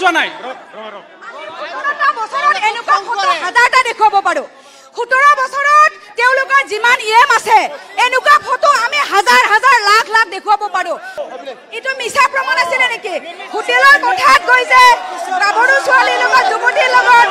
যোৱা নাই 17টা বছৰত এনেকুৱা ফটো হাজাৰটা দেখুৱাব পাৰো 17 বছৰত তেওঁলোকৰ যিমান ইএম আছে এনেকুৱা ফটো আমি হাজাৰ হাজাৰ লাখ লাখ দেখুৱাব পাৰো ইটো মিছা প্ৰমাণ আছে নেকি হোটেলৰ কোঠাত গৈছে গাভৰু ছোৱালীৰ লগত যুৱতীৰ লগত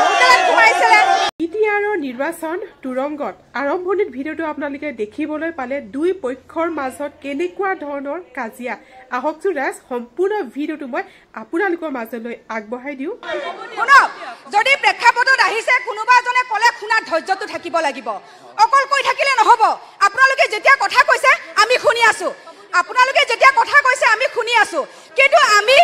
হোটেলত সোমাইছিলে বিটিআৰৰ নিৰ্বাচন তুৰংগত আৰম্ভণিত ভিডিঅ'টো আপোনালোকে দেখিবলৈ পালে দুই পক্ষৰ মাজত কেনেকুৱা ধৰণৰ কাজিয়া আহক ৰাজ সম্পূৰ্ণ ভিডিঅ'টো মই আপোনালোকৰ মাজলৈ আগবঢ়াই দিওঁ শুনক যদি প্ৰেক্ষাপটত আহিছে কোনোবা জনে কলে শুনাৰ ধৈৰ্যটো থাকিব লাগিব অকল কৈ থাকিলে নহব আপোনালোকে যেতিয়া কথা কৈছে আমি শুনি আছো আপোনালোকে যেতিয়া কথা কৈছে আমি শুনি আছো কিন্তু আমি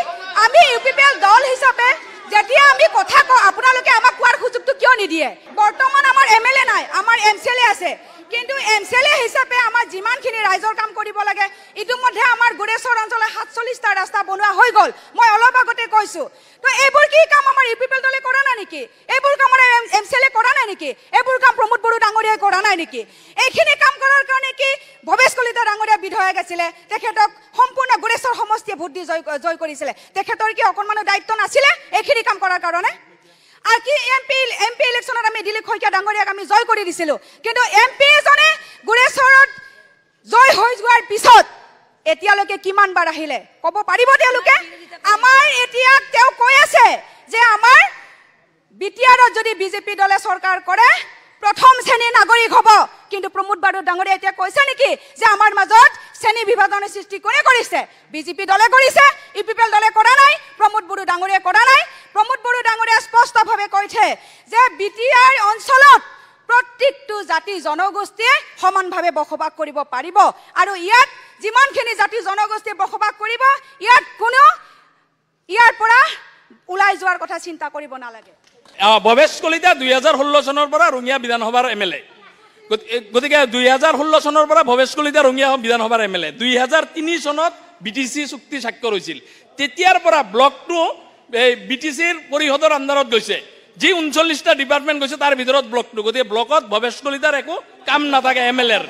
ইউপিপিএল দল হিচাপে যেতিয়া আমি কথা কওঁ আপোনালোকে আমাক কোৱাৰ সুযোগটো কিয় নিদিয়ে বৰ্তমান আমাৰ এমএলএ নাই আমাৰ এমচিএলএ আছে কিন্তু এমচিএলএ হিচাপে আমাৰ যিমানখিনি ৰাইজৰ কাম কৰিব লাগে ইতিমধ্যে আমাৰ গুৰেশ্বৰ অঞ্চলত 47টা ৰাস্তা বনোৱা হৈ গ'ল মই অলপ আগতে কৈছো তো এইবোৰ কি কাম আমাৰ ইউপিপিএল দলে কৰা নাই নেকি এইবোৰ কাম আমাৰ এমচিএলএ কৰা নাই নেকি এইবোৰ কাম প্ৰমোদ বড়ো ডাঙৰীয়াই কৰা নাই নেকি এইখিনি কাম কৰাৰ কাৰণে কি ভৱেশ কলিতা ডাঙৰীয়া বিধায়ক আছিলে তেখেতক সম্পূৰ্ণ গুৰেশ্বৰ সমষ্টিয়ে ভোট দি জয় কৰিছিলে তেখেতৰ কি অকণমানো দায়িত্ব নাছিলে এইখিনি কাম কৰাৰ কাৰণে আৰ কি এমপি ইলেকশনত আমি দিলীপ শইকীয়া ডাঙৰীয়াক আমি জয় কৰি দিছিলো কিন্তু এমপি জনে গুৰেশ্বৰত জয় হৈ যোৱাৰ পিছত এতিয়ালৈকে কিমান বাৰ আহিলে ক'ব পাৰিব তেওঁলোকে আমাৰ এতিয়া তেওঁ কৈ আছে যে আমাৰ বিটিআৰত যদি বিজেপি দলে চৰকাৰ কৰে প্ৰথম শ্ৰেণীৰ নাগৰিক হ'ব কিন্তু প্ৰমোদ বড়ো ডাঙৰীয়া এতিয়া কৈছে নেকি যে আমাৰ মাজত শ্ৰেণী বিভাজনৰ সৃষ্টি কৰিছে বিজেপি দলে কৰিছে ইউপিপিএল দলে কৰা নাই প্ৰমোদ বড়ো ডাঙৰীয়া কৰা নাই প্ৰমোদ বড়ো ডাঙৰীয়া স্পষ্টভাৱে কৈছে যে বিটিআৰ অঞ্চলত প্ৰত্যেকটো জাতি জনগোষ্ঠীয়ে সমানভাৱে বসবাস কৰিব পাৰিব আৰু ইয়াত যিমানখিনি জাতি জনগোষ্ঠীয়ে বসবাস কৰিব ইয়াৰ পৰা ওলাই যোৱাৰ কথা চিন্তা কৰিব নালাগে ভৱেশ কলিতা 2016 চনৰ পৰা ৰঙিয়া বিধানসভাৰ এমএলএ গতিকে 2016 চনৰ পৰা ভৱেশ কলিতা ৰঙিয়া বিধানসভাৰ এমএলএ 2003 চনত বিটিসি চুক্তি স্বাক্ষৰ হৈছিল তেতিয়াৰ পৰা ব্লকটো বিটিসিৰ পৰিষদৰ আণ্ডাৰত গৈছে যি 39টা ডিপাৰ্টমেণ্ট গৈছে তাৰ ভিতৰত ব্লকটো গতিকে ব্লকত ভৱেশ কলিতাৰ একো কাম নাথাকে এমএলএৰ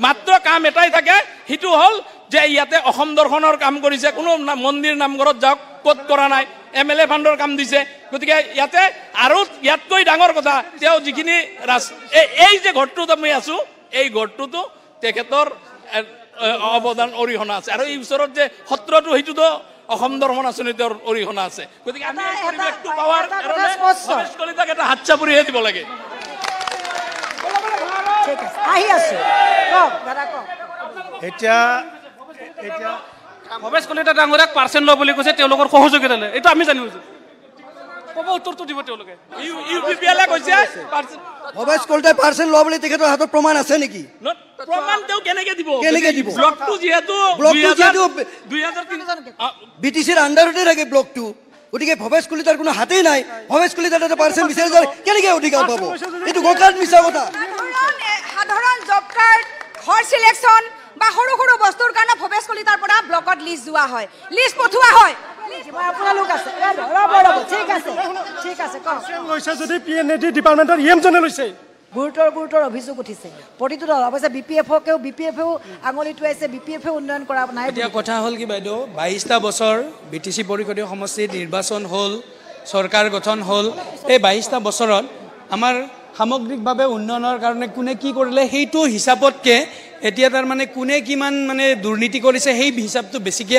মাত্ৰ কাম এটাই থাকে সেইটো হ'ল যে ইয়াতে অসম দৰ্শনৰ কাম কৰিছে কোনো মন্দিৰ নামঘৰত যাওক ক'ত কৰা নাই এমএলএ ফাণ্ডৰ কাম দিছে গতিকে ইয়াতে আৰু ইয়াতকৈ ডাঙৰ কথা তেওঁ যিখিনি এই যে ঘৰটোত আমি আছো এই ঘৰটোতো তেখেতৰ অৱদান অৰিহণা আছে আৰু এই ওচৰত যে সত্ৰটো সেইটোতো অসম দৰ্শন আঁচনিৰ অৰিহণা আছে গতিকে আমি এই পৰিৱেশটো পাৱাৰ কাৰণে ভৱেশ কলিতাক এটা হাত চাপৰিহে দিব লাগে ঠিক আছে আহি আছো কওক দাদা কওক এতিয়া ভৱেশ কলিতা ডাঙৰীয়াক পাৰ্চেণ্ট লয় বুলি কৈছে তেওঁলোকৰ সহযোগিতা লয় এইটো আমি জানিছো ক'ব উত্তৰটো দিব তেওঁলোকে ইউপিপিএলে কৈছে ভৱেশ কলিতাই পাৰ্চেণ্ট লোৱা বুলি তেখেতৰ হাতত প্ৰমাণ আছে নেকি প্ৰমাণ তেওঁ কেনেকে দিব ব্লকটো যিহেতু 2003 বিটিসিৰ আণ্ডাৰতে থাকে ব্লকটো গতিকে ভৱেশ কলিতাৰ কোনো হাতেই নাই ভৱেশ কলিতাৰ এটা পাৰ্চেণ্ট বিচাৰি যায় কেনেকে অধিকাৰ পাব এইটো গোকাত মিছা কথা সাধাৰণ জব কাৰ্ড ঘৰ সিলেকশ্যন বা সৰু সৰু বস্তুৰ কাৰণে ভৱেশ কলিতাৰ পৰা ব্লকত লিষ্ট যোৱা হয় লিষ্ট পঠোৱা হয় আপোনালোক আছে ঠিক আছে ঠিক আছে কওক লৈছে যদি পিএনডি ডিপাৰ্টমেণ্টৰ ইএম জনে লৈছে গুৰুতৰ অভিযোগ উঠিছে প্ৰতিটো দল অৱশ্যে বিপিএফও আঙুলি টুৱাইছে বিপিএফে উন্নয়ন কৰা নাই এতিয়া কথা হ'ল কি বাইদেউ 22টা বছৰ বিটিসি পৰিষদীয় সমষ্টিত নিৰ্বাচন হ'ল চৰকাৰ গঠন হ'ল এই 22টা বছৰত আমাৰ সামগ্ৰিকভাৱে উন্নয়নৰ কাৰণে কোনে কি কৰিলে সেইটো হিচাপতকৈ এতিয়া তাৰ মানে কোনে কিমান মানে দুৰ্নীতি কৰিছে সেই হিচাপটো বেছিকৈ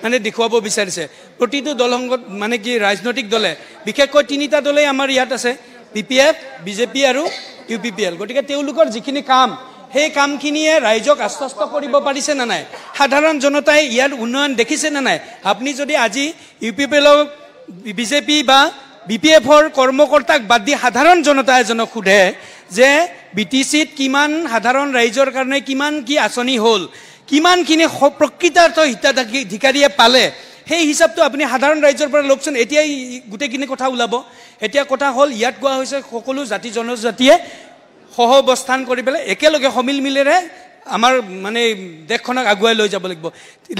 মানে দেখুৱাব বিচাৰিছে প্ৰতিটো দলসংগত মানে কি ৰাজনৈতিক দলে বিশেষকৈ 3টা দলেই আমাৰ ইয়াত আছে বিপিএফ বিজেপি আৰু ইউপিপিএল গতিকে তেওঁলোকৰ যিখিনি কাম সেই কামখিনিয়ে ৰাইজক আশ্বস্ত কৰিব পাৰিছে নে নাই সাধাৰণ জনতাই ইয়াৰ উন্নয়ন দেখিছে নে নাই আপুনি যদি আজি ইউপিপিএলৰ বিজেপি বা বিপিএফৰ কৰ্মকৰ্তাক বাদ দি সাধাৰণ জনতা এজনক সোধে যে বিটিসিত কিমান সাধাৰণ ৰাইজৰ কাৰণে কিমান কি আঁচনি হ'ল কিমানখিনি প্ৰকৃতাৰ্থ হিতাধিকাৰীয়ে পালে সেই হিচাপটো আপুনি সাধাৰণ ৰাইজৰ পৰা লওকচোন এতিয়াই গোটেইখিনি কথা ওলাব এতিয়া কথা হ'ল ইয়াত কোৱা হৈছে সকলো জাতি জনজাতিয়ে সহ অৱস্থান কৰি পেলাই একেলগে সমিল মিলেৰে আমাৰ মানে দেশখনক আগুৱাই লৈ যাব লাগিব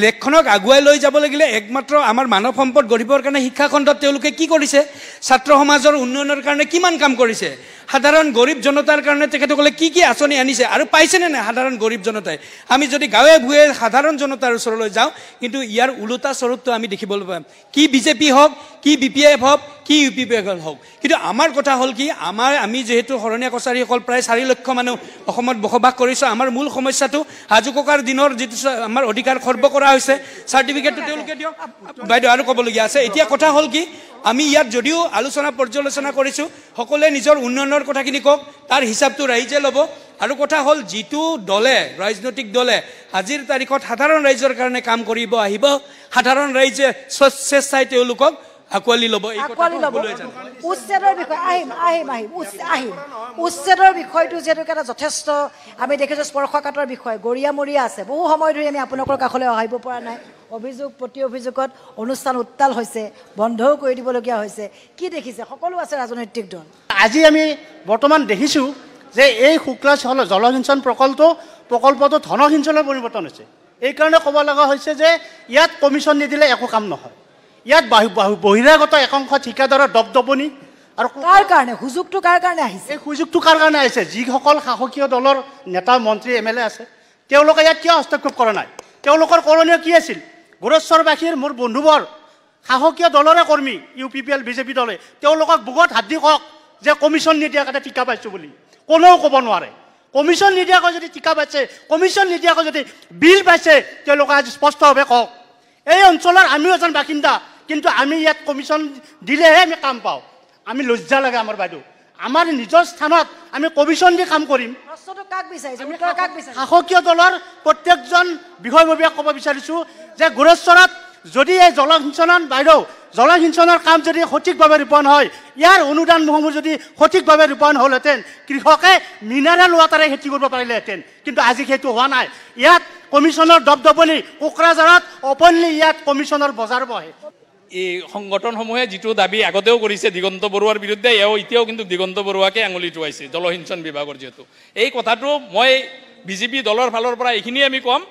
দেশখনক আগুৱাই লৈ যাব লাগিলে একমাত্ৰ আমাৰ মানৱ সম্পদ গঢ়িবৰ কাৰণে শিক্ষা খণ্ডত তেওঁলোকে কি কৰিছে ছাত্ৰ সমাজৰ উন্নয়নৰ কাৰণে কিমান কাম কৰিছে সাধাৰণ গৰীব জনতাৰ কাৰণে তেখেতসকলে কি কি আঁচনি আনিছে আৰু পাইছেনে নাই সাধাৰণ গৰীব জনতাই? আমি যদি গাঁৱে ভূঞে সাধাৰণ জনতাৰ ওচৰলৈ যাওঁ, কিন্তু ইয়াৰ ওলোটা স্বৰূপটো আমি দেখিবলৈ পাম। কি বিজেপি হওক, কি BPF হওক, কি UPPF হওক। কিন্তু আমাৰ কথা হ'ল কি, আমি যিহেতু শৰণীয়া কছাৰীসকল প্ৰায় 4 লক্ষ মানুহ অসমত বসবাস কৰিছোঁ। আমাৰ মূল সমস্যাটো হাজো ককাৰ দিনৰ যিটো আমাৰ অধিকাৰ খৰ্ব কৰা হৈছে, চাৰ্টিফিকেটটো তেওঁলোকে দিয়ক। বাইদেউ আৰু ক'বলগীয়া আছে। এতিয়া কথা হ'ল কি, আমি ইয়াত যদিও পৰ্যালোচনা কৰিছোঁ, সকলোৱে নিজৰ উন্নয়নৰ কথাখিনি কওক, তাৰ হিচাপটো ৰাইজে ল'ব। আৰু কথা হ'ল, যিটো দলে ৰাজনৈতিক দলে আজিৰ তাৰিখত সাধাৰণ ৰাইজৰ কাৰণে কাম কৰিব আহিব, সাধাৰণ ৰাইজে স্বেচ্ছাই তেওঁলোকক আঁকোৱালি ল'ব। উচ্ছেদৰ বিষয় উচ্ছেদৰ বিষয়টো যিহেতু এটা যথেষ্ট আমি দেখিছোঁ স্পৰ্শকাতৰ বিষয়, গৰিয়ামৰীয়া আছে। বহু সময় ধৰি আমি আপোনালোকৰ কাষলৈ আহিব পৰা নাই। অভিযোগ প্ৰতি অভিযোগত অনুষ্ঠান উত্তাল হৈছে, বন্ধও কৰি দিবলগীয়া হৈছে। কি দেখিছে? সকলো আছে ৰাজনৈতিক দল। আজি আমি বৰ্তমান দেখিছোঁ যে এই শুক্লা জলসিঞ্চন প্ৰকল্পটো ধনসিঞ্চনৰ পৰিৱৰ্তন হৈছে। এইকাৰণে ক'ব লগা হৈছে যে ইয়াত কমিশ্যন নিদিলে একো কাম নহয়। ইয়াত বহিৰাগত একাংশ ঠিকাদাৰৰ দপদপনি। আৰু কাৰ কাৰণে সুযোগটো কাৰ কাৰণে আহিছে? এই সুযোগটো কাৰ কাৰণে আহিছে? যিসকল শাসকীয় দলৰ নেতা, মন্ত্ৰী, MLA আছে, তেওঁলোকে ইয়াত কিয় হস্তক্ষেপ কৰা নাই? তেওঁলোকৰ কৰণীয় কি আছিল? গোৰেশ্বৰবাসীৰ মোৰ বন্ধুবৰ শাসকীয় দলৰে কৰ্মী, UPPL BJP দলে, তেওঁলোকক বুকত হাত দি কওক যে কমিশ্যন নিদিয়াকৈ টিকা পাইছোঁ বুলি। কোনেও ক'ব নোৱাৰে। কমিশ্যন নিদিয়াকৈ যদি টিকা পাইছে, কমিশ্যন নিদিয়াকৈ যদি বিল পাইছে, তেওঁলোকে আজি স্পষ্টভাৱে কওক। এই অঞ্চলৰ আমিও এজন বাসিন্দা, কিন্তু আমি ইয়াত কমিশ্যন দিলেহে আমি কাম পাওঁ। আমি লজ্জা লাগে আমাৰ বাইদেউ। আমাৰ নিজৰ স্থানত আমি কমিশ্যন দি কাম কৰিম। শাসকীয় দলৰ প্ৰত্যেকজন বিষয়ববীয়াক ক'ব বিচাৰিছোঁ যে গোৰেশ্বৰত যদি এই জলসিঞ্চনৰ কাম যদি সঠিকভাৱে ৰূপায়ণ হয়, ইয়াৰ অনুদানসমূহ যদি সঠিকভাৱে ৰূপায়ণ হ'লহেঁতেন, কৃষকে মিনাৰেল ৱাটাৰে খেতি কৰিব পাৰিলেহেঁতেন। কিন্তু আজি সেইটো হোৱা নাই। ইয়াত কমিশ্যনৰ দপদপনি, কোকৰাঝাৰত অপেনলি ইয়াত কমিশ্যনৰ বজাৰ বহে। এই সংগঠনসমূহে যিটো দাবী আগতেও কৰিছে দিগন্ত বৰুৱাৰ বিৰুদ্ধে, এতিয়াও কিন্তু দিগন্ত বৰুৱাকে আঙুলি টুৱাইছে জলসিঞ্চন বিভাগৰ। যিহেতু এই কথাটো মই BJP দলৰ ফালৰ পৰা এইখিনিয়ে আমি ক'ম,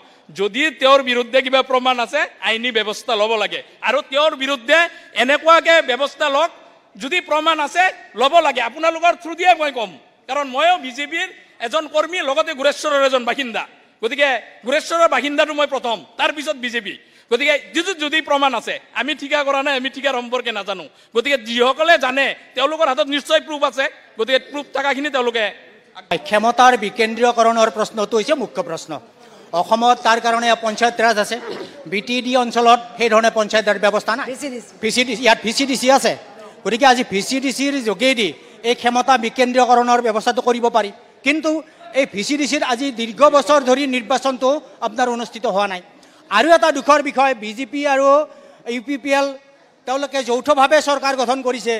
যদি তেওঁৰ বিৰুদ্ধে কিবা প্ৰমাণ আছে আইনী ব্যৱস্থা ল'ব লাগে। আৰু তেওঁৰ বিৰুদ্ধে এনেকুৱাকৈ ব্যৱস্থা লওক, যদি প্ৰমাণ আছে ল'ব লাগে। আপোনালোকৰ থ্ৰু দিয়ে মই ক'ম, কাৰণ ময়ো BJPৰ এজন কৰ্মী, লগতে গোৰেশ্বৰৰ এজন বাসিন্দা। গতিকে গোৰেশ্বৰৰ বাসিন্দাটো মই প্ৰথম, তাৰপিছত BJP। গতিকে যদি প্ৰমাণ আছে, আমি ঠিকা কৰা নাই, আমি ঠিকাৰ সম্পৰ্কে নাজানো। গতিকে যিসকলে জানে তেওঁলোকৰ হাতত নিশ্চয় প্ৰুফ আছে। গতিকে প্ৰুফ থকাখিনি তেওঁলোকে। ক্ষমতাৰ বিকেন্দ্ৰীয়কৰণৰ প্ৰশ্নটো হৈছে মুখ্য প্ৰশ্ন। অসমত তাৰ কাৰণে পঞ্চায়ত ৰাজ আছে। BTD অঞ্চলত সেই ধৰণে পঞ্চায়তৰ ব্যৱস্থা নাই। ইয়াত VCDC আছে। গতিকে আজি VCDCৰ যোগেদি এই ক্ষমতা বিকেন্দ্ৰীয়কৰণৰ ব্যৱস্থাটো কৰিব পাৰি। কিন্তু এই VCDCৰ আজি দীৰ্ঘ বছৰ ধৰি নিৰ্বাচনটো আপোনাৰ অনুষ্ঠিত হোৱা নাই। আৰু এটা দুখৰ বিষয়, BJP আৰু UPPL তেওঁলোকে যৌথভাৱে চৰকাৰ গঠন কৰিছে।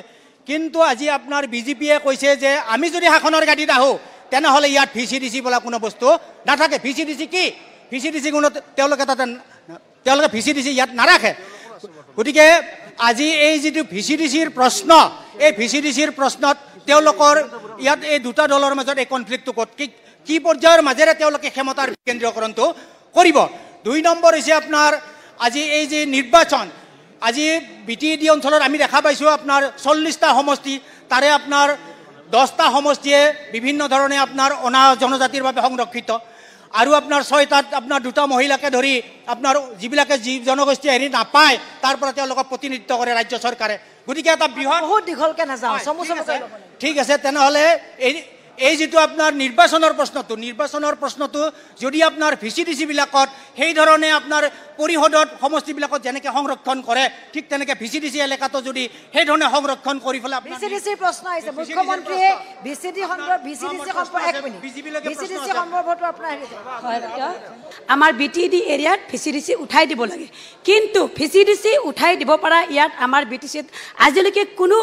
কিন্তু আজি আপোনাৰ BJPয়ে কৈছে যে আমি যদি শাসনৰ গাদীত আহোঁ, তেনেহ'লে ইয়াত VCDC বোলা কোনো বস্তু নাথাকে। VCDC কি? VCDC কোনো তেওঁলোকে VCDC ইয়াত নাৰাখে। গতিকে আজি এই যিটো VCDCৰ প্ৰশ্ন, এই VCDCৰ প্ৰশ্নত তেওঁলোকৰ ইয়াত এই দুটা দলৰ মাজত এই কনফ্লিক্টটো কি পৰ্যায়ৰ মাজেৰে তেওঁলোকে ক্ষমতাৰ বিকেন্দ্ৰীয়কৰণটো কৰিব। 2 নম্বৰ হৈছে আপোনাৰ আজি এই যে নিৰ্বাচন, আজি BTD অঞ্চলত আমি দেখা পাইছোঁ আপোনাৰ 40টা সমষ্টি, তাৰে আপোনাৰ 10টা সমষ্টিয়ে বিভিন্ন ধৰণে আপোনাৰ অনা জনজাতিৰ বাবে সংৰক্ষিত। আৰু আপোনাৰ 6টাত আপোনাৰ 2টা মহিলাকে ধৰি আপোনাৰ যিবিলাকে জনগোষ্ঠী হেৰি নাপায়, তাৰ পৰা তেওঁলোকক প্ৰতিনিধিত্ব কৰে ৰাজ্য চৰকাৰে। গতিকে এটা বৃহৎ বহুত দীঘলকৈ নাযাওঁ, ঠিক আছে। তেনেহ'লে এই যিটো আপোনাৰ নিৰ্বাচনৰ প্ৰশ্নটো যদি আপোনাৰ VCDC বিলাকত সেই ধৰণে আপোনাৰ পৰিষদত সমষ্টিবিলাকত যেনেকৈ সংৰক্ষণ কৰে, ঠিক তেনেকৈ VCDC এলেকাটো যদি সেই ধৰণে সংৰক্ষণ কৰি পেলাই VCDC প্ৰশ্ন আহিছে মুখ্যমন্ত্ৰীয়ে VCDC সন্দৰ্ভতো আপোনাৰ আমাৰ BTD এৰিয়াত VCDC উঠাই দিব লাগে। কিন্তু VCDC উঠাই দিব পৰা ইয়াত আমাৰ BTCত আজিলৈকে কোনো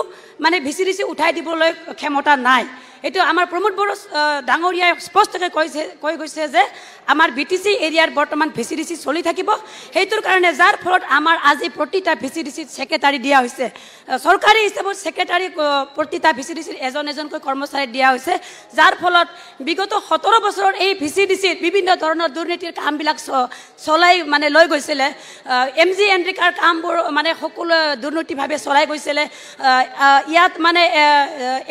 VCDC উঠাই দিবলৈ ক্ষমতা নাই। এইটো আমাৰ প্ৰমোদ বড়ো ডাঙৰীয়াই স্পষ্টকৈ কৈ গৈছে যে আমাৰ BTC এৰিয়াৰ বৰ্তমান VCDC চলি থাকিব। সেইটোৰ কাৰণে যাৰ ফলত আমাৰ আজি প্ৰতিটা VCDCত ছেক্ৰেটাৰী দিয়া হৈছে। চৰকাৰী হিচাপত ছেক্ৰেটাৰী প্ৰতিটা VCDCত এজনকৈ কৰ্মচাৰী দিয়া হৈছে, যাৰ ফলত বিগত 17 বছৰত এই VCDCত বিভিন্ন ধৰণৰ দুৰ্নীতিৰ কামবিলাক চলাই লৈ গৈছিলে। MG এন্ড্ৰিকাৰ কামবোৰ সকলো দুৰ্নীতিভাৱে চলাই গৈছিলে। ইয়াত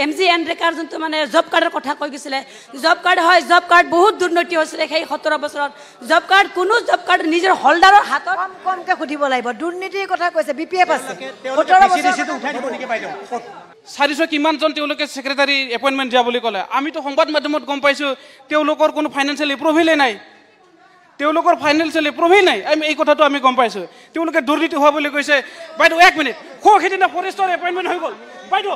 MG এন্ড্ৰিকাৰ যোনটো জব কাৰ্ডৰ কথা কৈ গৈছিলে জব কাৰ্ড হয় জব কাৰ্ড বহুত দুৰ্নীতি হৈছিলে সেই 17 বছৰত জব কাৰ্ড কোনো জব কাৰ্ড নিজৰ হোল্ডাৰৰ হাতত কমকৈ সুধিব লাগিব দুৰ্নীতিৰ কথা কৈছে BPF আছে 17 বছৰ উঠাই দিব নেকি বাইদেউ 400 কিমানজন তেওঁলোকে সেক্ৰেটাৰী এপইণ্টমেণ্ট দিয়া বুলি ক'লে আমিতো সংবাদ মাধ্যমত গম পাইছোঁ তেওঁলোকৰ কোনো ফাইনেন্সিয়েল এপ্ৰুভেলেই নাই তেওঁলোকৰ ফাইনেন্সিয়েল এপ্ৰুভেল নাই আমি এই কথাটো আমি গম পাইছোঁ তেওঁলোকে দুৰ্নীতি হোৱা বুলি কৈছে বাইদেউ 1 মিনিট সেইদিনা ফৰেষ্টৰ এপইণ্টমেণ্ট হৈ গ'ল বাইদেউ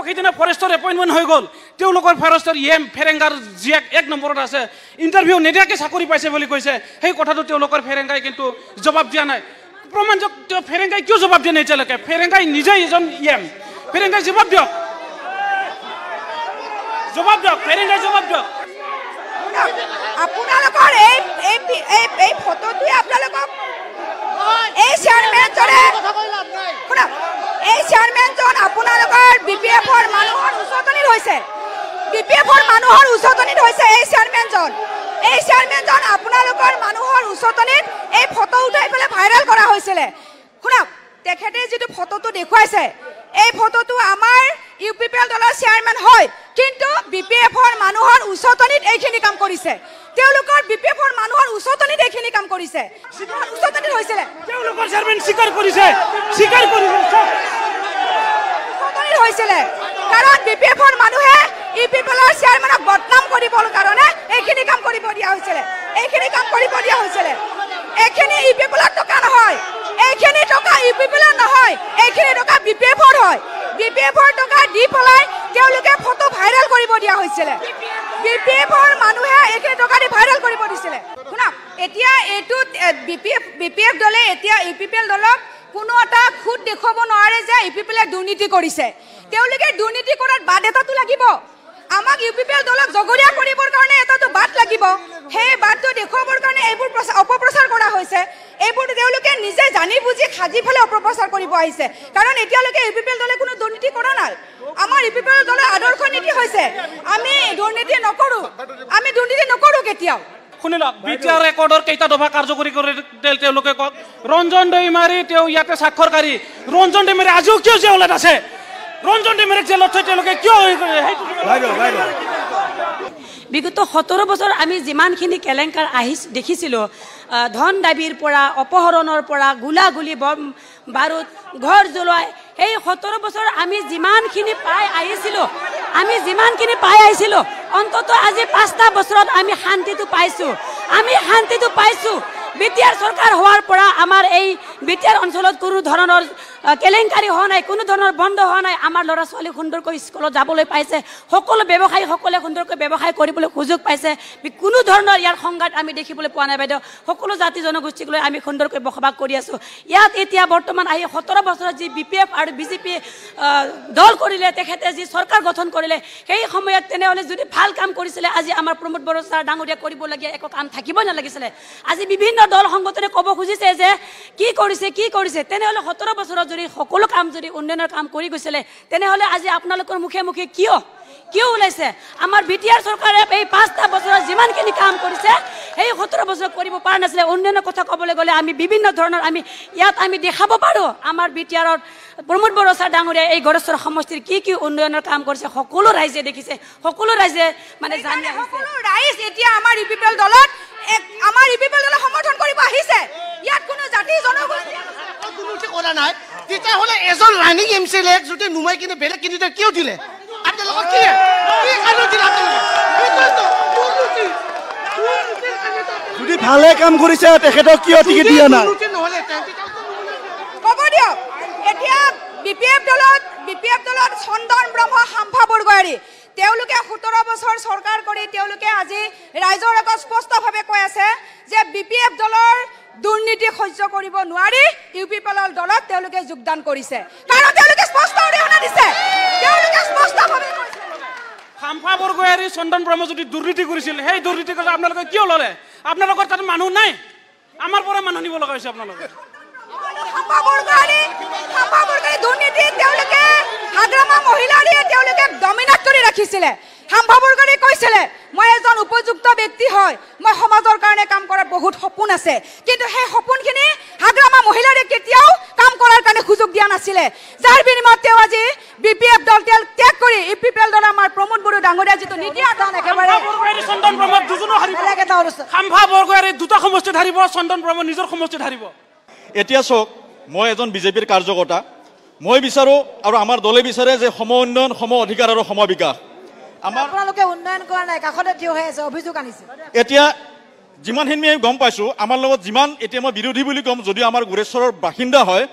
সেইদিনা ফৰেষ্টৰ এপইণ্টমেণ্ট হৈ গ'ল তেওঁলোকৰ ফৰেষ্টৰ ফেৰেংগাৰ জীয়েক 1 নম্বৰত আছে ইণ্টাৰভিউ নিদিয়াকৈ চাকৰি পাইছে বুলি কৈছে সেই কথাটো তেওঁলোকৰ ফেৰেংগাই কিন্তু জবাব দিয়া নাই প্ৰমাণযোগ ফেৰেংগাই কিয় জবাব দিয়া নাই এতিয়ালৈকে ফেৰেংগাই নিজেই এজন ফেৰেংগাই জবাব দিয়ক ফেৰেংগাই জবাব দিয়ক আপোনালোকৰ এই ফটোটোৱে আপোনালোকক এই চেয়াৰমেনজন আপোনালোকৰ BPF-ৰ মানুহৰ উচতনিত হৈছে BPF-ৰ মানুহৰ উচতনিত হৈছে এই চেয়াৰমেনজন আপোনালোকৰ মানুহৰ উচতনিত এই ফটো উঠাই পেলাই ভাইৰেল কৰা হৈছিলে শুনক তেখেতে যিটো ফটোটো দেখুৱাইছে এই ফটোটো আমাৰ UPPL দলৰ চেয়াৰমেন হয় কিন্তু BPF-ৰ মানুহৰ উচতনিত এইখিনি কাম কৰিছে তেওঁলোকৰ BPF-ৰ মানুহৰ উচতনিত এইখিনি কাম কৰিছে উচতনিত হৈছিলে তেওঁলোকৰ চেয়াৰমেন স্বীকাৰ কৰিছে উচতনিত হৈছিলে কাৰণ BPF-ৰ মানুহে UPPL-ৰ চেয়াৰমেনক বদনাম কৰিবৰ কাৰণে এইখিনি কাম কৰিব দিয়া হৈছিলে এইখিনি UPPL-ৰ টকা নহয় এইখিনি টকা UPPL-ৰ নহয় এইখিনি টকা BPF-ৰ হয় BPF-ৰ টকা দি পেলাই তেওঁলোকে ফটো ভাইৰেল কৰিব দিয়া হৈছিলে BPF-ৰ মানুহে এইখিনি টকা দি ভাইৰেল কৰিব দিছিলে শুনক এতিয়া এইটো BPF দলে এতিয়া UPPL দলক কোনো এটা খুদ দেখুৱাব নোৱাৰে যে UPPL-এ দুৰ্নীতি কৰিছে তেওঁলোকে দুৰ্নীতি কৰাৰ বাদ এটাটো লাগিব আমাক UPPL দলক জগৰীয়া কৰিবৰ কাৰণে এটাটো বাদ লাগিব সেই বাদটো দেখুৱাবৰ কাৰণে এইবোৰ অপপ্ৰচাৰ কৰা হৈছে এইবোৰ তেওঁলোকে নিজে জানি বুজি খাজি ফেলে অপপ্ৰচাৰ কৰিব আহিছে কাৰণ এতিয়ালৈকে UPPL দলে কোনো দুৰ্নীতি কৰা নাই আমাৰ UPPL দলৰ আদৰ্শ নীতি হৈছে আমি দুৰ্নীতি নকৰো কেতিয়াও শুনিলক BTR ৰেকৰ্ডৰ কেইটা দফা কাৰ্যকৰী কৰি তেওঁলোকে কওক ৰঞ্জন দৈমাৰী তেওঁ ইয়াতে স্বাক্ষৰকাৰী ৰঞ্জন দৈমাৰী আজিও কিয় জেলত আছে ৰঞ্জন দৈমাৰীক জেলত থৈ তেওঁলোকে কিয় বিগত 17 বছৰ আমি যিমানখিনি কেলেংকাৰ দেখিছিলোঁ ধন দাবীৰ পৰা অপহৰণৰ পৰা গুলাগুলি বম বাৰুদ ঘৰ জ্বলোৱাই সেই 17 বছৰ আমি যিমানখিনি পাই আহিছিলোঁ অন্তত আজি 5টা বছৰত আমি শান্তিটো পাইছোঁ BTR চৰকাৰ হোৱাৰ পৰা আমাৰ এই BTR অঞ্চলত কোনো ধৰণৰ কেলেংকাৰী হোৱা নাই কোনো ধৰণৰ বন্ধ হোৱা নাই আমাৰ ল'ৰা ছোৱালী সুন্দৰকৈ স্কুলত যাবলৈ পাইছে সকলো ব্যৱসায়ীসকলে সুন্দৰকৈ ব্যৱসায় কৰিবলৈ সুযোগ পাইছে কোনো ধৰণৰ ইয়াৰ সংঘাত আমি দেখিবলৈ পোৱা নাই বাইদেউ সকলো জাতি জনগোষ্ঠীক লৈ আমি সুন্দৰকৈ বসবাস কৰি আছোঁ ইয়াত এতিয়া বৰ্তমান আহি 17 বছৰত যি BPF আৰু BJP দল কৰিলে তেখেতে যি চৰকাৰ গঠন কৰিলে সেই সময়ত তেনেহ'লে যদি ভাল কাম কৰিছিলে আজি আমাৰ প্ৰমোদ বড়ো ছাৰ ডাঙৰীয়া কৰিবলগীয়া একো কাম থাকিব নালাগিছিলে আজি বিভিন্ন দল সংগঠনে ক'ব খুজিছে যে কি কৰিছে তেনেহ'লে 17 বছৰত যদি সকলো কাম যদি উন্নয়নৰ কাম কৰি গৈছিলে তেনেহ'লে আজি আপোনালোকৰ মুখে কিয় ওলাইছে আমাৰ BTR চৰকাৰে এই 5টা বছৰত যিমানখিনি কাম কৰিছে সেই 17 বছৰ কৰিব পৰা নাছিলে উন্নয়নৰ কথা ক'বলৈ গ'লে আমি বিভিন্ন ধৰণৰ ইয়াত আমি দেখাব পাৰোঁ আমাৰ BTR-ৰ প্ৰমোদ বড়ো ছাৰ ডাঙৰীয়া এই গড়েশ্বৰ সমষ্টিৰ কি উন্নয়নৰ কাম কৰিছে সকলো ৰাইজে দেখিছে সকলো ৰাইজে মানে জানি সকলো ৰাইজ এতিয়া আমাৰ UPPL দলত সমৰ্থন কৰিব আহিছে ইয়াত কোনো জাতি জনগোষ্ঠী কৰা নাই তেতিয়াহ'লে এজন ৰানিং MCLA যদি নুমাই কিনে বেলেগ কেণ্ডিডেট কিয় দিলে আপোনালোকৰ কি কাণত দিলে যদি ভালে কাম কৰিছে তেখেতক কিয় টিকেট দিয়া নাই ক'ব দিয়ক এতিয়া BPF দলত চন্দন ব্ৰহ্ম শাম্ভা বৰগোহাঁই তেওঁলোকে 17 বছৰ চৰকাৰ কৰি তেওঁলোকে আজি ৰাইজৰ আগত স্পষ্টভাৱে কৈ আছে যে BPF দলৰ দুৰ্নীতি সহ্য কৰিব নোৱাৰি UPPL দলত তেওঁলোকে যোগদান কৰিছে কাৰণ তেওঁলোকে স্পষ্ট উদাহৰণ দিছে স্পষ্টভাৱে কৈছে শাম্ভা বৰগোহাঁই চন্দন ব্ৰহ্ম যদি দুৰ্নীতি কৰিছিল সেই দুৰ্নীতি কৰি আপোনালোকে কিয় ল'লে আপোনালোকৰ তাত মানুহ নাই আমাৰ পৰা মানুহ নিব লগা হৈছে আপোনালোকে শাম্ভা বৰগোহাঁই দুৰ্নীতি তেওঁলোকে হাগ্ৰামা মহিলাৰীয়ে তেওঁলোকে ডমিনেট কৰি ৰাখিছিলে শাম্ভা বৰগোহাঁই কৈছিলে মই এজন উপযুক্ত ব্যক্তি হয় মই সমাজৰ কাৰণে কাম কৰাৰ বহুত সপোন আছে কিন্তু সেই সপোনখিনি হাগ্ৰামা মহিলাৰীয়ে কেতিয়াও কাম কৰাৰ কাৰণে সুযোগ দিয়া নাছিলে যাৰ বিনিময়ত তেওঁ আজি BPF দল ত্যাগ কৰি খাম্ভা বৰগোহাঁই দুটা সমষ্টিত হাৰিব, চন্দন ব্ৰহ্ম নিজৰ সমষ্টিত হাৰিব। এতিয়া চাওক, মই এজন বিজেপিৰ কাৰ্যকৰ্তা, মই বিচাৰোঁ আৰু আমাৰ দলে বিচাৰে যে সম উন্নয়ন, সম অধিকাৰ আৰু সম বিকাশ। আপোনালোকে উন্নয়ন কৰা নাই, কাষতে থিয় হৈ আছে, অভিযোগ আনিছে। এতিয়া যিমানখিনি আমি গম পাইছোঁ, আমাৰ লগত যিমান এতিয়া মই বিৰোধী বুলি ক'ম, যদিও আমাৰ গোৰেশ্বৰৰ বাসিন্দা হয়,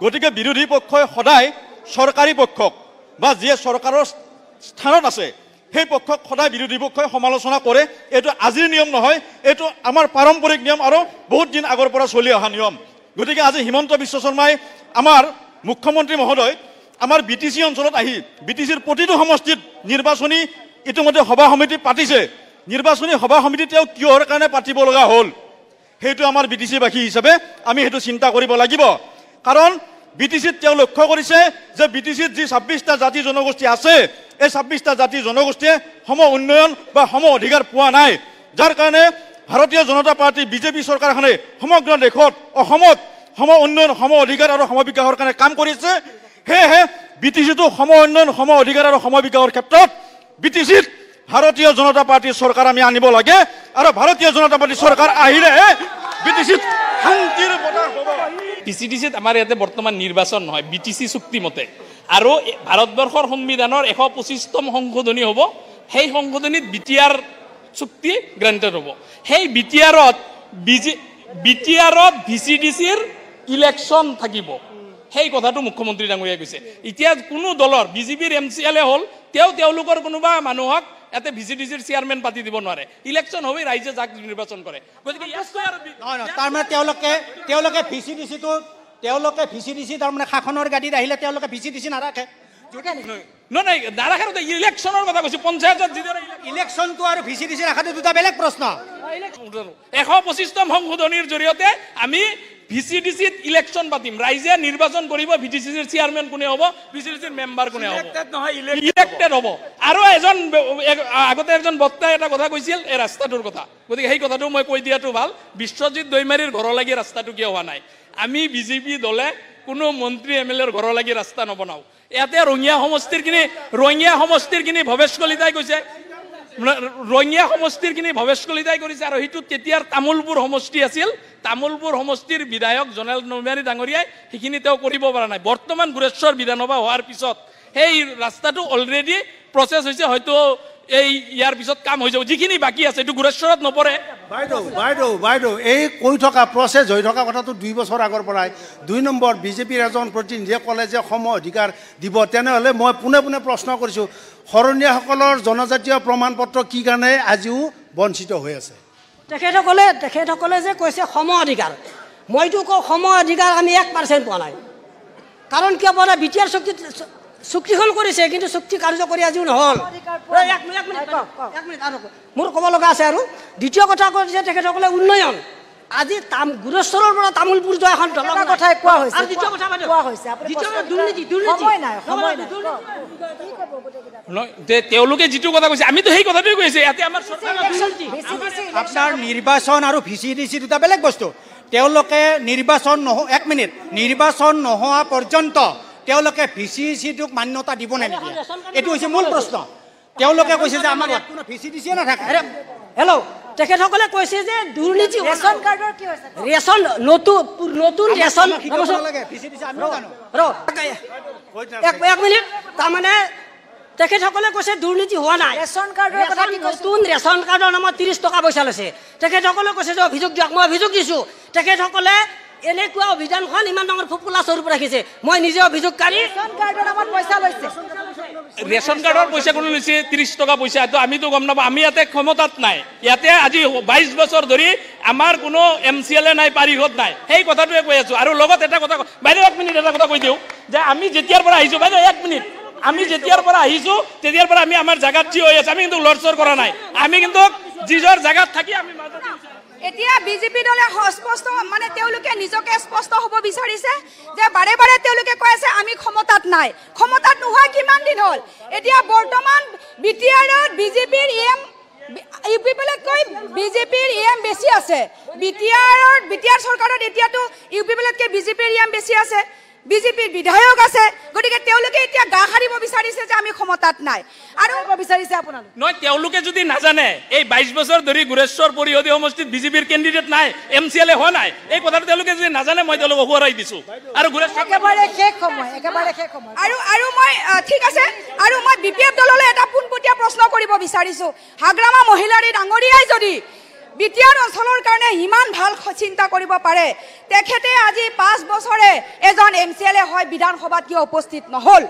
গতিকে বিৰোধী পক্ষই সদায় চৰকাৰী পক্ষক বা যিয়ে চৰকাৰৰ স্থানত আছে সেই পক্ষক সদায় বিৰোধী পক্ষই সমালোচনা কৰে। এইটো আজিৰ নিয়ম নহয়, এইটো আমাৰ পাৰম্পৰিক নিয়ম আৰু বহুত দিন আগৰ পৰা চলি অহা নিয়ম। গতিকে আজি হিমন্ত বিশ্ব শৰ্মাই আমাৰ মুখ্যমন্ত্ৰী মহোদয় আমাৰ BTC অঞ্চলত আহি BTCৰ প্ৰতিটো সমষ্টিত নিৰ্বাচনী ইতিমধ্যে সভা সমিতি পাতিছে। নিৰ্বাচনী সভা সমিতি তেওঁ কিহৰ কাৰণে পাতিব লগা হ'ল, সেইটো আমাৰ BTCবাসী হিচাপে আমি সেইটো চিন্তা কৰিব লাগিব। কাৰণ BTCত তেওঁ লক্ষ্য কৰিছে যে BTCত যি 26টা জাতি জনগোষ্ঠী আছে, এই 26টা জাতি জনগোষ্ঠীয়ে সম উন্নয়ন বা সম অধিকাৰ পোৱা নাই, যাৰ কাৰণে ভাৰতীয় জনতা পাৰ্টি বিজেপি চৰকাৰখনে সমগ্ৰ দেশত অসমত সম উন্নয়ন, সম অধিকাৰ আৰু সম বিকাশৰ কাৰণে কাম কৰিছে। সেয়েহে BTCটো সম উন্নয়ন, সম অধিকাৰ আৰু সম বিকাশৰ ক্ষেত্ৰত BTCত ভাৰতীয় জনতা পাৰ্টিৰ চৰকাৰ আমি আনিব লাগে, আৰু ভাৰতীয় জনতা পাৰ্টিৰ চৰকাৰ আহিলেহে BTCত শান্তিৰ বতাহ হ'ব। PCDCত আমাৰ ইয়াতে বৰ্তমান নিৰ্বাচন নহয়, BTC চুক্তি মতে, আৰু ভাৰতবৰ্ষৰ সংবিধানৰ 125তম সংশোধনী হ'ব। সেই সংশোধনীত BTR চুক্তি গ্ৰান্টেড হ'ব। সেই BTRত VCDCৰ ইলেকশ্যন থাকিব, সেই কথাটো মুখ্যমন্ত্ৰী ডাঙৰীয়াই কৈছে। এতিয়া কোনো দলৰ বিজেপিৰ MCLA হ'ল, তেওঁলোকৰ কোনোবা মানুহক ইয়াতে VCDCৰ চেয়াৰমেন পাতি দিব নোৱাৰে। ইলেকশ্যন হ'বই, ৰাইজে যাক নিৰ্বাচন কৰে। গতিকে তাৰমানে তেওঁলোকে VCDC তাৰমানে শাসনৰ গাড়ীত আহিলে তেওঁলোকে VCDC নাৰাখে। নহয়, নাৰাখে, ইলেকশ্যনৰ কথা কৈছো। পঞ্চায়তত ইলেকশ্যনটো আৰু VCDC ৰাখাটো দুটা বেলেগ প্ৰশ্ন। 125তম সংশোধনীৰ জৰিয়তে আমি VCDCত ইলেকশ্যন পাতিম, ৰাইজে নিৰ্বাচন কৰিব, VCDCৰ চেয়াৰমেন কোনে হ'ব, VCDCৰ মেম্বাৰ কোনে হ'ব, ইলেক্টেড হ'ব। আৰু আগতে এজন বক্তাই এটা কথা কৈছিল, এই ৰাস্তাটোৰ কথা। গতিকে সেই কথাটো মই কৈ দিয়াটো ভাল। বিশ্বজিৎ দৈমাৰীৰ ঘৰলৈকে ৰাস্তাটো কিয় হোৱা নাই? আমি বিজেপি দলে কোনো মন্ত্ৰী MLAৰ ঘৰলৈকে ৰাস্তা নবনাওঁ। ইয়াতে ৰঙিয়া সমষ্টিৰখিনি ভৱেশ কলিতাই কৈছে, ভৱেশ কলিতাই কৰিছে, আৰু সেইটো তেতিয়াৰ তামোলপুৰ সমষ্টি আছিল। তামোলপুৰ সমষ্টিৰ বিধায়ক জনেল নৌমিয়াৰী ডাঙৰীয়াই সেইখিনি তেওঁ কৰিব পৰা নাই। বৰ্তমান গোৰেশ্বৰ বিধানসভা হোৱাৰ পিছত সেই ৰাস্তাটো অলৰেডি প্ৰচেছ হৈছে, হয়তো ইয়াৰ পিছত কাম হৈ যাব। যিখিনি বাকী আছে এইটো গোৰেশ্বৰত নপৰে। বাইদেউ এই কৈ থকা প্ৰচেছ হৈ থকা কথাটো 2 বছৰ আগৰ পৰাই। 2 নম্বৰ, বিজেপিৰ এজন প্ৰতিনিধিয়ে ক'লে যে সম অধিকাৰ দিব। তেনেহ'লে মই পোনে পোনে প্ৰশ্ন কৰিছোঁ, শৰণীয়াসকলৰ জনজাতীয় প্ৰমাণ পত্ৰ কি কাৰণে আজিও বঞ্চিত হৈ আছে? তেখেতসকলে যে কৈছে সম অধিকাৰ, মইতো কওঁ সম অধিকাৰ আমি 1% পোৱা নাই। কাৰণ কিয় পোৱা নাই? BTR চুক্তিখন কৰিছে, কিন্তু চুক্তি কাৰ্যকৰী আজিও নহ'ল। এক মিনিট মোৰ ক'ব লগা আছে। আৰু দ্বিতীয় কথা কৈছে তেখেতসকলে উন্নয়ন। আজি গোৰেশ্বৰৰ পৰা তামোলপুৰ যোৱা এখন দলং কথাই কোৱা হৈছে। তেওঁলোকে যিটো কথা কৈছে আমিতো সেই কথাটোৱে কৈছে। ইয়াতে আমাৰ আপোনাৰ নিৰ্বাচন আৰু VCDC দুটা বেলেগ বস্তু। তেওঁলোকে নিৰ্বাচন নোহোৱা পৰ্যন্ত তেওঁলোকে VCDCটোক মান্যতা দিব নে নিদিয়ে, এইটো হৈছে মূল প্ৰশ্ন। তেওঁলোকে কৈছে যে আমাৰ ইয়াত কোনো VCDC নাথাকে। তেখেতসকলে কৈছে যে দুৰ্নীতি, ৰেচন কাৰ্ডৰ কি হৈছে? নতুন ৰেচন, এক মিনিট, তাৰমানে তেখেতসকলে কৈছে দুৰ্নীতি হোৱা নাই। ৰেচন কাৰ্ডৰ কথা কি? নতুন ৰেচন কাৰ্ডৰ নামত 30 টকা পইচা লৈছে। তেখেতসকলে কৈছে যে অভিযোগ দিয়ক, মই অভিযোগ দিছোঁ। তেখেতসকলে এনেকুৱা অভিযানখন ইমান ডাঙৰ ফুপুলা স্বৰূপ ৰাখিছে, মই নিজে অভিযোগকাৰী। ৰেচন কাৰ্ডৰ নামত পইচা লৈছে। ৰেচন কাৰ্ডৰ পইচা কোনো লৈছে 30 টকা পইচা, এইটো আমিতো গম নাপাওঁ। আমি ইয়াতে ক্ষমতাত নাই। ইয়াতে আজি 22 বছৰ ধৰি আমাৰ কোনো MCLA নাই, পাৰিষদ নাই। সেই কথাটোৱে কৈ আছোঁ। আৰু লগত এটা কথা, বাইদেউ 1 মিনিট এটা কথা কৈ দিওঁ যে আমি যেতিয়াৰ পৰা আহিছোঁ, বাইদেউ 1 মিনিট, আমি যেতিয়াৰ পৰা আহিছোঁ তেতিয়াৰ পৰা আমি আমাৰ জাগাত থিয় হৈ আছোঁ। আমি কিন্তু লৰচৰ কৰা নাই। আমি কিন্তু যিজৰ জাগাত থাকি আমি এতিয়া বিজেপি দলে স্পষ্ট, মানে তেওঁলোকে নিজকে স্পষ্ট হ'ব বিচাৰিছে যে বাৰে বাৰে তেওঁলোকে কৈ আছে আমি ক্ষমতাত নাই। ক্ষমতাত নোহোৱা কিমান দিন হ'ল? এতিয়া বৰ্তমান BTRত বিজেপিৰ UPPLতকৈ বিজেপিৰ বেছি আছে। BTR চৰকাৰত এতিয়াতো UPPLতকৈ বিজেপিৰ বেছি আছে। বিজেপিৰ বিধায়ক আছে গতিকে তেওঁলোকে এতিয়া গা সাৰিব বিচাৰিছে যে আমি ক্ষমতাত নাই আৰু বিচাৰিছে আপোনালোকে নহয় তেওঁলোকে যদি নাজানে এই 22 বছৰ ধৰি গুৰেশ্বৰ পৰিষদী সমষ্টিত বিজেপিৰ কেণ্ডিডেট নাই MCLA হোৱা নাই এই কথাটো তেওঁলোকে যদি নাজানে মই তেওঁলোকক সোঁৱৰাই দিছো আৰু গুৰেশ্বৰ একেবাৰে শেষ সময় আৰু মই ঠিক আছে আৰু মই BPF দললৈ এটা পোনপটীয়া প্ৰশ্ন কৰিব বিচাৰিছো হাগ্ৰামা মহিলাৰী ডাঙৰীয়াই যদি বিটিআৰ অঞ্চলৰ কাৰণে ইমান ভাল চিন্তা কৰিব পাৰে তেখেতে আজি 5 বছৰে এজন MCLA হয় বিধানসভাত কিয় উপস্থিত নহল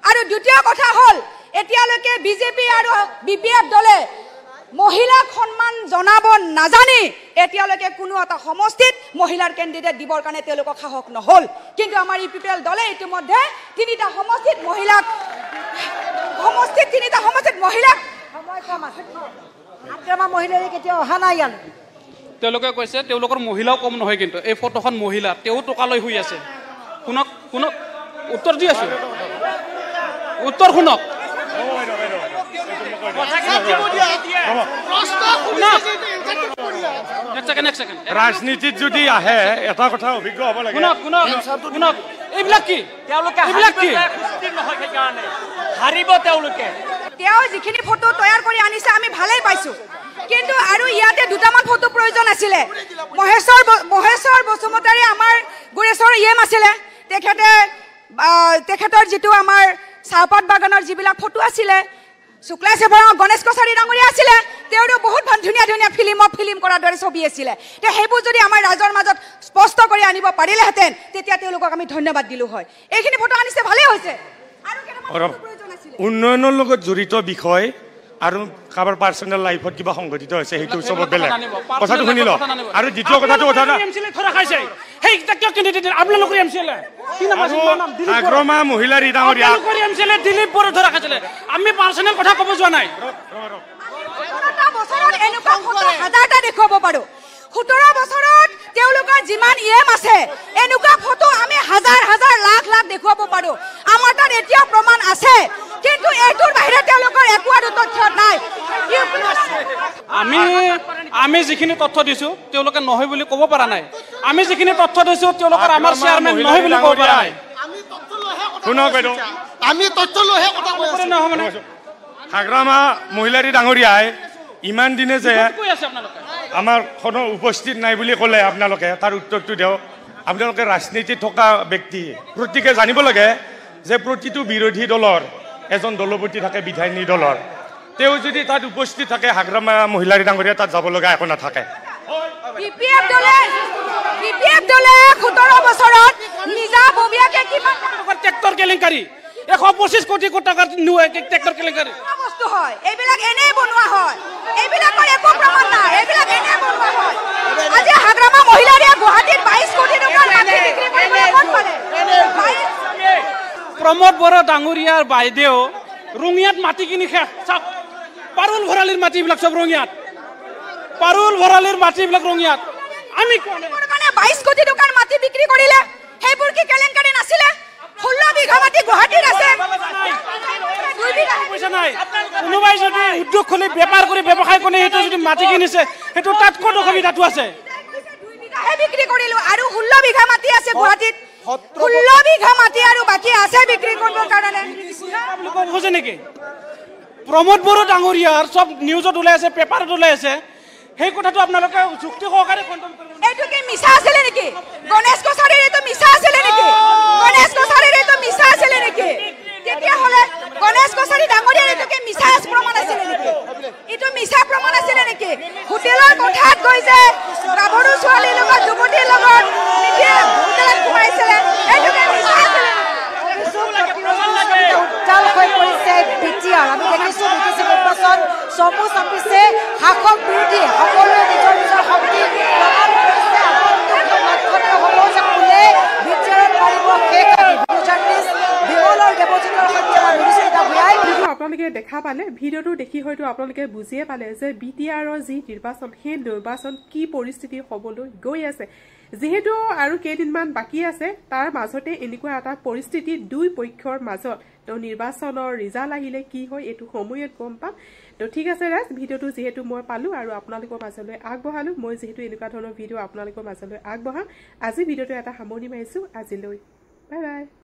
আৰু দ্বিতীয় কথা হল এতিয়ালৈকে বিজেপি আৰু BPF দলে মহিলাক সন্মান জনাব নাজানি এতিয়ালৈকে কোনো এটা সমষ্টিত মহিলাৰ কেণ্ডিডেট দিবৰ কাৰণে তেওঁলোকক সাহস নহল কিন্তু আমাৰ UPPL দলে ইতিমধ্যে তিনিটা সমষ্টিত মহিলাক সময় কম আছে হাগ্ৰামা মহিলাৰী কেতিয়া অহা নাই ইয়ালৈ তেওঁলোকে কৈছে তেওঁলোকৰ মহিলাও কম নহয় কিন্তু এই ফটোখন মহিলা তেওঁ টকালৈ শুই আছে শুনক উত্তৰ দি আছো উত্তৰ শুনক ৰাজনীতিত যদি আহে এটা কথা অভিজ্ঞ হ'ব লাগে শুনক এইবিলাক কি তেওঁলোকে হাৰিব তেওঁলোকে তেওঁ যিখিনি ফটো তৈয়াৰ কৰি আনিছে আমি ভালেই পাইছো কিন্তু আৰু ইয়াতে দুটামান ফটো প্ৰয়োজন আছিলে মহেশ্বৰ বসুমতাৰী আমাৰ গুৰেশ্বৰ আছিলে তেখেতৰ যিটো আমাৰ চাহপাত বাগানৰ যিবিলাক ফটো আছিলে শুক্লা সেৱা গণেশ কছাৰী ডাঙৰীয়া আছিলে তেওঁৰো বহুত ধুনীয়া ধুনীয়া ফিল্ম কৰাৰ দৰে ছবি আছিলে সেইবোৰ যদি আমাৰ ৰাইজৰ মাজত স্পষ্ট কৰি আনিব পাৰিলেহেঁতেন তেতিয়া তেওঁলোকক আমি ধন্যবাদ দিলো হয় এইখিনি ফটো আনিছে ভালেই হৈছে উন্নয়নৰ লগত জড়িত বিষয় আৰু কাৰোবাৰ পাৰ্চনেল লাইফত কিবা সংঘটিত হৈছে সেইটো চবত বেলেগ কথাটো শুনি লওক আৰু দ্বিতীয় কথাটো হাগ্ৰামা মহিলাৰী ডাঙৰীয়া দিলীপ বড়ো ধৰা খাইছিলে আমি পাৰ্চনেল কথা ক'ব যোৱা নাই 17টা দেখুৱাব পাৰো 17 বছৰত তেওঁলোকৰ যিমান আছে এনেকুৱা ফটো আমি হাজাৰ লাখ দেখুৱাব পাৰো আমাৰ তাত এতিয়াও প্ৰমাণ আছে কিন্তু এইটোৰ বাহিৰে তেওঁলোকৰ একো তথ্য নাই আমি যিখিনি তথ্য দিছো তেওঁলোকে নহয় বুলি ক'ব পৰা নাই আমি যিখিনি তথ্য দিছো তেওঁলোকৰ আমাৰ চেয়াৰমেন নহয় বুলি ক'ব পৰা নাই শুনক বাইদেউ আমি তথ্য লৈহে কথা কৈ আছো হাগ্ৰামা মহিলাৰী ডাঙৰীয়াই ইমান দিনে যে আমাৰ কোনো উপস্থিত নাই বুলি ক'লে আপোনালোকে তাৰ উত্তৰটো দিয়ক আপোনালোকে ৰাজনীতিত থকা ব্যক্তি প্ৰত্যেকে জানিব লাগে যে প্ৰতিটো বিৰোধী দলৰ এজন দলপতি থাকে বিধায়িনী দলৰ তেওঁ যদি তাত উপস্থিত থাকে হাগ্ৰামা মহিলাৰী ডাঙৰীয়া তাত যাব লগা একো নাথাকে BPF দলে 17 বছৰত নিজা ববিয়াকে কিমান ট্ৰেক্টৰ কেলেংকাৰী 125 কোটি টকাৰ ট্ৰেক্টৰ কেলেংকাৰী বস্তু হয় এইবিলাক এনে বনোৱা হয় এইবিলাকৰ একো প্ৰমাণ নাই এইবিলাক এনে বনোৱা হয় আজি হাগ্ৰামা মহিলাৰীয়ে গুৱাহাটীত 22 কোটি টকাৰ মাটি বিক্ৰী কৰিবলৈ ক'ত পালে প্ৰমোদ বড়ো ডাঙৰীয়াৰ বাইদেউ ৰঙিয়াত মাটি কিনি চাওক পাৰুল ভৰালীৰ মাটিবিলাক চব ৰঙিয়াত আমি 22 কোটি টকাৰ মাটি বিক্ৰী কৰিলে সেইবোৰ কি কেলেংকাৰী নাছিলে 16 বিঘা মাটি গুৱাহাটীত আছে পইচা নাই কোনোবাই যদি উদ্যোগ খুলি বেপাৰ কৰি ব্যৱসায় কৰি সেইটো যদি মাটি কিনিছে সেইটো তাত ক'ত অসুবিধাটো আছে বিক্ৰী কৰিলো আৰু 16 বিঘা মাটি আছে গুৱাহাটীত 16 বিঘা মাটি আৰু বাকি আছে বিক্ৰী কৰিবৰ কাৰণে বুজে নেকি প্ৰমোদ বড়ো ডাঙৰীয়াৰ চব নিউজত ওলাই আছে পেপাৰত ওলাই আছে সেই কথাটো আপোনালোকে যুক্তি সহকাৰে খণ্ডন কৰিব এইটো কি মিছা আছিলে নেকি গণেশ কছাৰীৰ এইটো মিছা আছিলে নেকি তেতিয়া হলে গণেশ কছাৰী ডাঙৰীয়াৰ এইটো কি মিছা প্ৰমাণ আছিলে নেকি এইটো মিছা প্ৰমাণ আছিলে নেকি হোটেলৰ কোঠাত গৈ যে গাভৰু ছোৱালীৰ লগত যুৱতীৰ লগত হোটেলত ঘুমাইছিলে এইটো কি মিছা আছিলে উত্তাল হৈ পৰিছে BTR আমি দেখিছো BTC নিৰ্বাচন চমু চাপিছে শাসক বিৰোধী সকলোৱে নিজৰ শক্তি প্ৰমাণ কৰিছে আপোনালোকে দেখা পালে ভিডিঅ'টো দেখি হয়তো আপোনালোকে বুজিয়ে পালে যে BTRৰ যি নিৰ্বাচন সেই নিৰ্বাচন কি পৰিস্থিতি হ'বলৈ গৈ আছে যেহেতু আৰু কেইদিনমান বাকী আছে তাৰ মাজতে এনেকুৱা এটা পৰিস্থিতি দুই পক্ষৰ মাজত তো নিৰ্বাচনৰ ৰিজাল্ট আহিলে কি হয় এইটো সময়ত গম পাম তো ঠিক আছে ৰাজ ভিডিঅ'টো যেহেতু মই পালো আৰু আপোনালোকৰ মাজলৈ আগবঢ়ালো মই যেহেতু এনেকুৱা ধৰণৰ ভিডিঅ' আপোনালোকৰ মাজলৈ আগবঢ়াম আজি ভিডিঅ'টো এটা সামৰণি মাৰিছো আজিলৈ বাই বাই।